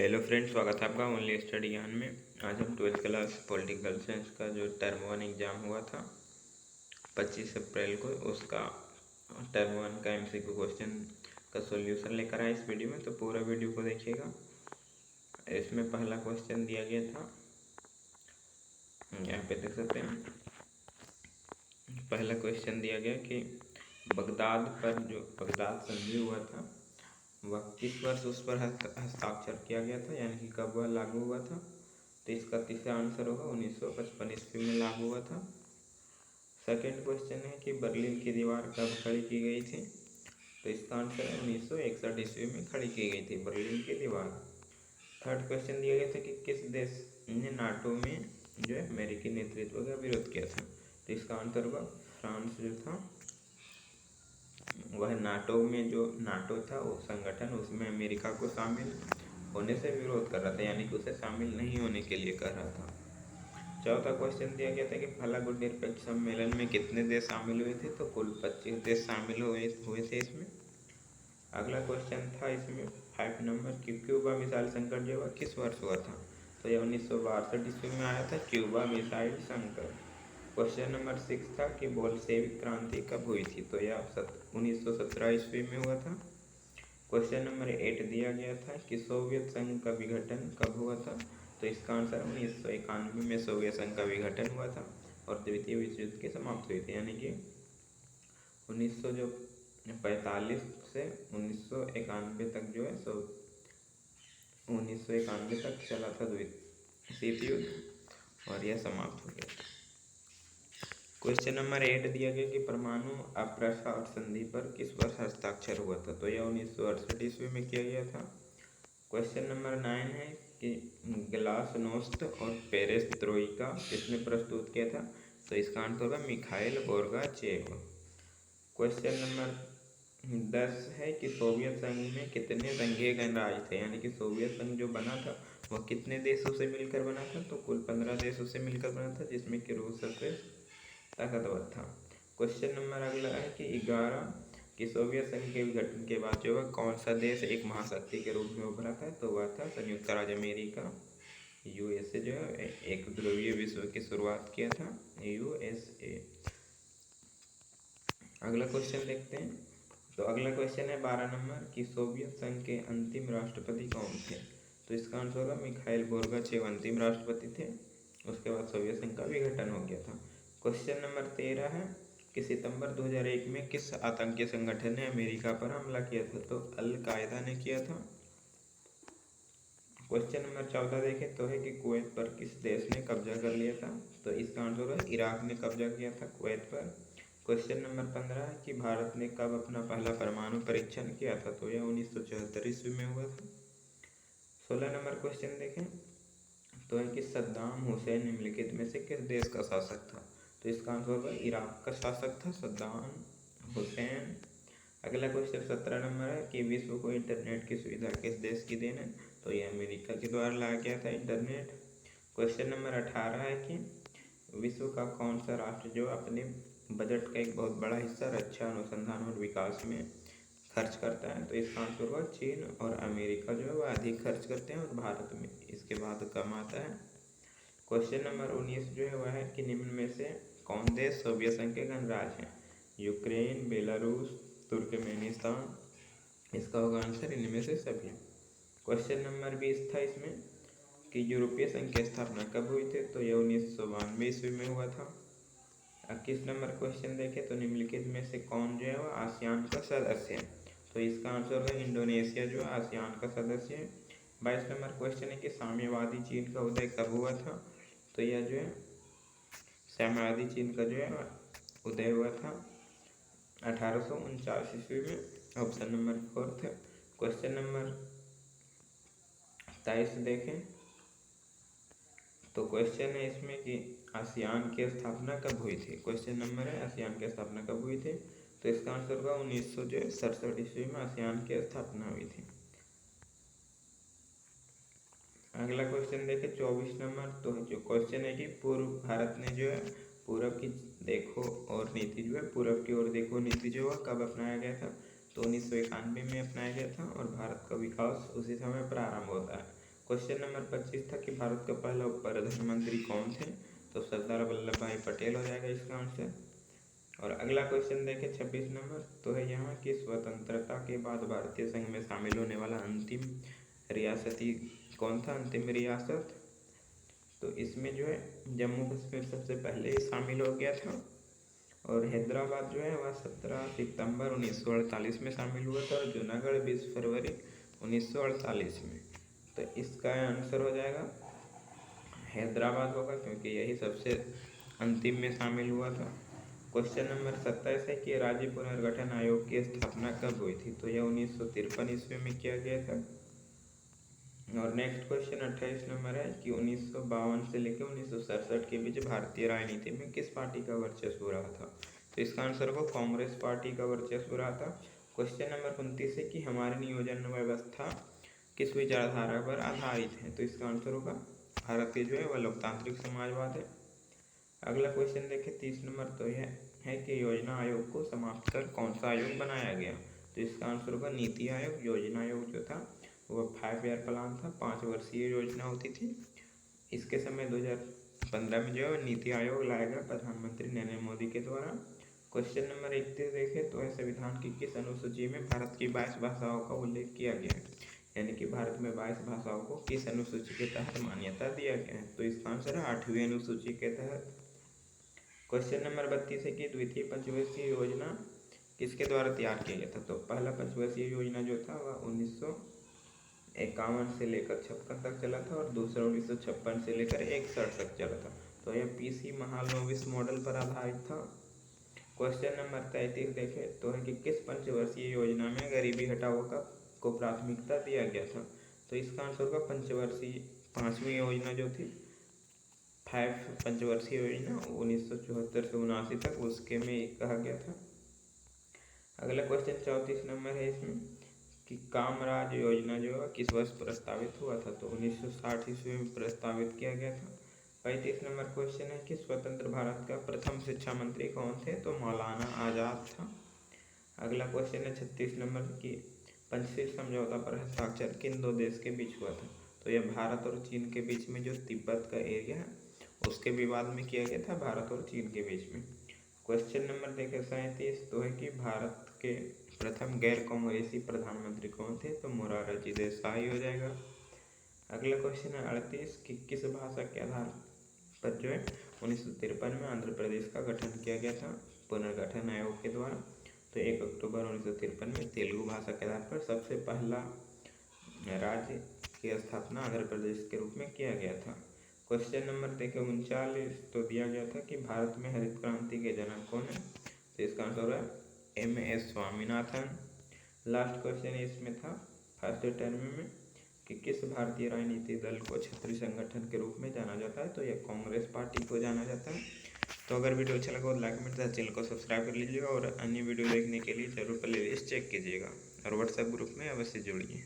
Hello friends, स्वागत है आपका ओनली स्टडी ज्ञान में। आज हम 12th क्लास पॉलिटिकल साइंस का जो टर्म 1 एग्ज़ाम हुआ था 25 अप्रैल को, उसका टर्म 1 का MCQ क्वेश्चन का सॉल्यूशन लेकर आए इस वीडियो में। तो पूरा वीडियो को देखिएगा। इसमें पहला क्वेश्चन दिया गया था, यहाँ पे देख सकते हैं। पहला क्वेश्चन दिया गया कि बगदाद पर जो बगदाद संधि हुआ था वह किस वर्ष उस पर हस्ताक्षर किया गया था, यानी कि कब वह लागू हुआ था। तो इसका तीसरा आंसर होगा 1955 ईस्वी में लागू हुआ था। सेकेंड क्वेश्चन है कि बर्लिन की दीवार कब खड़ी की गई थी। तो इसका आंसर है 1961 ईस्वी में खड़ी की गई थी बर्लिन की दीवार। थर्ड क्वेश्चन दिया गया था कि किस देश ने नाटो में जो है अमेरिकी नेतृत्व का विरोध किया था। तो इसका आंसर होगा फ्रांस जो था वह नाटो में जो नाटो था वो संगठन, उसमें अमेरिका को शामिल होने से विरोध कर रहा था, यानी कि उसे शामिल नहीं होने के लिए कह रहा था। चौथा क्वेश्चन दिया गया था कि फलागुट निरपेक्ष सम्मेलन में कितने देश शामिल हुए थे। तो कुल 25 देश शामिल हुए थे इसमें। अगला क्वेश्चन था इसमें 5 नंबर कि क्यूबा मिसाइल संकट जो है किस वर्ष हुआ था। तो यह 1962 ईस्वी में आया था क्यूबा मिसाइल संकट। क्वेश्चन नंबर 6 था कि बोल्शेविक क्रांति कब हुई थी। तो यह 1917 ईस्वी में हुआ था। क्वेश्चन नंबर 8 दिया गया था कि सोवियत संघ का विघटन कब हुआ था। तो इसका आंसर 1991 में सोवियत संघ का विघटन हुआ था और द्वितीय विश्व युद्ध की समाप्ति हुई थी, यानी कि 1945 से 1991 तक जो है 1991 तक चला था शीत युद्ध और यह समाप्त हो गया। क्वेश्चन नंबर 8 दिया गया कि परमाणु अप्रसार संधि पर किस वर्ष हस्ताक्षर हुआ था। तो यह 1968 ईस्वी में किया गया था। क्वेश्चन नंबर 9 है कि ग्लासनोस्ट और पेरेस्ट्रोइका किसने प्रस्तुत किया था। तो इसका आंसर होगा मिखाइल गोर्बाचेव। क्वेश्चन नंबर 10 है कि सोवियत संघ में कितने संघीय गणराज्य थे, यानी कि सोवियत संघ जो बना था वह कितने देशों से मिलकर बना था। तो कुल 15 देशों से मिलकर बना था, जिसमें कि रूस सबसे ताकतवर था। क्वेश्चन नंबर अगला है कि 11 कि सोवियत संघ के विघटन के बाद जो है कौन सा देश एक महाशक्ति के रूप में उभरा था। तो वह था संयुक्त राज्य अमेरिका, USA जो है एक ध्रुवीय विश्व की शुरुआत किया था, USA। अगला क्वेश्चन देखते हैं। तो अगला क्वेश्चन है 12 नंबर कि सोवियत संघ के अंतिम राष्ट्रपति कौन थे। तो इसका आंसर होगा मिखाइल गोर्बाचेव अंतिम राष्ट्रपति थे। उसके बाद सोवियत संघ का विघटन हो गया था। क्वेश्चन नंबर 13 है कि सितंबर 2001 में किस आतंकी संगठन ने अमेरिका पर हमला किया था। तो अल कायदा ने किया था। क्वेश्चन नंबर 14 देखें तो है कि कुवैत पर किस देश ने कब्जा कर लिया था। तो इसका आंसर है इराक ने कब्जा किया था कुवैत पर। क्वेश्चन नंबर 15 है कि भारत ने कब अपना पहला परमाणु परीक्षण किया था। तो यह 1974 ईस्वी में हुआ था। 16 नंबर क्वेश्चन देखें तो है कि सद्दाम हुसैन निम्नलिखित में से किस देश का शासक था। तो इसका आंसर होगा इराक का शासक था सद्दाम हुसैन। अगला क्वेश्चन 17 नंबर है कि विश्व को इंटरनेट की सुविधा किस देश की देन है। तो यह अमेरिका के द्वारा लाया गया था इंटरनेट। क्वेश्चन नंबर 18 है कि विश्व का कौन सा राष्ट्र जो अपने बजट का एक बहुत बड़ा हिस्सा रक्षा अनुसंधान और विकास में खर्च करता है। तो इसका आंसर होगा चीन और अमेरिका जो है वह अधिक खर्च करते हैं और भारत में इसके बाद कम आता है। क्वेश्चन नंबर 19 जो है वह है कि निम्न में से कौन देश सोवियत संघ के गणराज्य हैं। Ukraine, Belarus, Turkmenistan. इसका होगा आंसर इनमें से सभी। क्वेश्चन नंबर 20 था इसमें कि यूरोपीय संघ की स्थापना कब हुई थी। तो यह 1992 ईस्वी में हुआ था। 21 नंबर क्वेश्चन देखें तो निम्नलिखित में से कौन जो है वह आसियान का सदस्य है। तो इसका आंसर है इंडोनेशिया जो है आसियान का सदस्य है। 22 नंबर क्वेश्चन है कि साम्यवादी चीन का उदय कब हुआ था। तो यह जो है साम्यवादी चीन का जो है उदय हुआ था 1849 ईस्वी में। ऑप्शन नंबर 4 है। क्वेश्चन नंबर 23 देखें तो क्वेश्चन है इसमें कि आसियान की स्थापना कब हुई थी। क्वेश्चन नंबर है आसियान की स्थापना कब हुई थी। तो इसका आंसर होगा 1967 ईस्वी में आसियान की स्थापना हुई थी। अगला क्वेश्चन देखें 24 नंबर। तो जो क्वेश्चन है कि पूर्व भारत ने जो है पूरब की देखो और नीति जो है पूरब की ओर देखो नीति जो है कब अपनाया गया था। तो 1991 में अपनाया गया था और भारत का विकास उसी समय प्रारंभ होता है। क्वेश्चन नंबर 25 था कि भारत का पहला प्रधानमंत्री कौन थे, तो सरदार वल्लभ भाई पटेल हो जाएगा इसका आंसर। और अगला क्वेश्चन देखें 26 नंबर, तो है यहाँ की स्वतंत्रता के बाद भारतीय संघ में शामिल होने वाला अंतिम रियासती कौन था, अंतिम रियासत, तो इसमें जो है जम्मू कश्मीर सबसे पहले ही शामिल हो गया था। और हैदराबाद जो है वह 17 सितंबर 1948 में शामिल हुआ था और जूनागढ़ 20 फरवरी 1948 में। तो इसका आंसर हो जाएगा हैदराबाद होगा, क्योंकि यही सबसे अंतिम में शामिल हुआ था। क्वेश्चन नंबर 27 है कि राज्य पुनर्गठन आयोग की स्थापना कब हुई थी, तो यह 1953 ईस्वी में किया गया था। और नेक्स्ट क्वेश्चन 28 नंबर है कि 1952 से लेकर 1967 के बीच भारतीय राजनीति में किस पार्टी का वर्चस्व रहा था, तो इसका आंसर होगा कांग्रेस पार्टी का वर्चस्व रहा था। क्वेश्चन नंबर 29 है कि हमारी नियोजन व्यवस्था किस विचारधारा पर आधारित है, तो इसका आंसर होगा भारत के जो है वह लोकतांत्रिक समाजवाद है। अगला क्वेश्चन देखें 30 नंबर, तो यह है कि योजना आयोग को समाप्त कर कौन सा आयोग बनाया गया, तो इसका आंसर होगा नीति आयोग। योजना आयोग जो था वो 5 ईयर प्लान था, 5 वर्षीय योजना होती थी। इसके समय 2015 में जो है नीति आयोग लाया गया प्रधानमंत्री नरेंद्र मोदी के द्वारा। क्वेश्चन नंबर 31 देखें, तो है संविधान की किस अनुसूची में भारत की 22 भाषाओं का उल्लेख किया गया है, यानी कि भारत में 22 भाषाओं को किस अनुसूची के तहत मान्यता दिया गया है, तो इसका आंसर है 8वीं अनुसूची के तहत। क्वेश्चन नंबर 32 है कि द्वितीय पंचवर्षीय योजना किसके द्वारा तैयार किया गया था, तो पहला पंचवर्षीय योजना जो था वह 1951 से लेकर 56 तक चला था और दूसरा 1956 से लेकर 61 तक चला था। तो यह पीसी महालनोबिस मॉडल पर आधारित था। क्वेश्चन नंबर 33 देखें, तो है कि किस पंचवर्षीय योजना में गरीबी हटाओ को प्राथमिकता दिया गया था, तो इसका आंसर होगा पंचवर्षीय 5वीं योजना जो थी 5 पंचवर्षीय योजना 1974 से 79 तक, उसके में कहा गया था। अगला क्वेश्चन 34 नंबर है इसमें कि कामराज योजना जो है किस वर्ष प्रस्तावित हुआ था, तो 1960 ईस्वी में प्रस्तावित किया गया था। 35 नंबर क्वेश्चन है कि स्वतंत्र भारत का प्रथम शिक्षा मंत्री कौन थे, तो मौलाना आज़ाद था। अगला क्वेश्चन है 36 नंबर की पंचशील समझौता पर हस्ताक्षर किन दो देश के बीच हुआ था, तो यह भारत और चीन के बीच में जो तिब्बत का एरिया है उसके विवाद में किया गया था, भारत और चीन के बीच में। क्वेश्चन नंबर देखें 37, तो है कि भारत के प्रथम गैर कांग्रेसी प्रधानमंत्री कौन थे, तो मोरारजी देसाई हो जाएगा। अगला क्वेश्चन है 38 कि किस भाषा के आधार पर जो है 1953 में आंध्र प्रदेश का गठन किया गया था पुनर्गठन आयोग के द्वारा, तो 1 अक्टूबर 1953 में तेलुगु भाषा के आधार पर सबसे पहला राज्य की स्थापना आंध्र प्रदेश के रूप में किया गया था। क्वेश्चन नंबर देखें 39, तो दिया गया था कि भारत में हरित क्रांति के जनक कौन है, तो इसका आंसर है MS स्वामीनाथन। लास्ट क्वेश्चन इसमें था फर्स्ट टर्म में कि किस भारतीय राजनीतिक दल को क्षेत्रीय संगठन के रूप में जाना जाता है, तो यह कांग्रेस पार्टी को जाना जाता है। तो अगर वीडियो अच्छा लगा तो लाइक कमेंट तथा चैनल को सब्सक्राइब कर लीजिएगा और अन्य वीडियो देखने के लिए जरूर प्लेलिस्ट चेक कीजिएगा और व्हाट्सएप ग्रुप में अवश्य जुड़िए।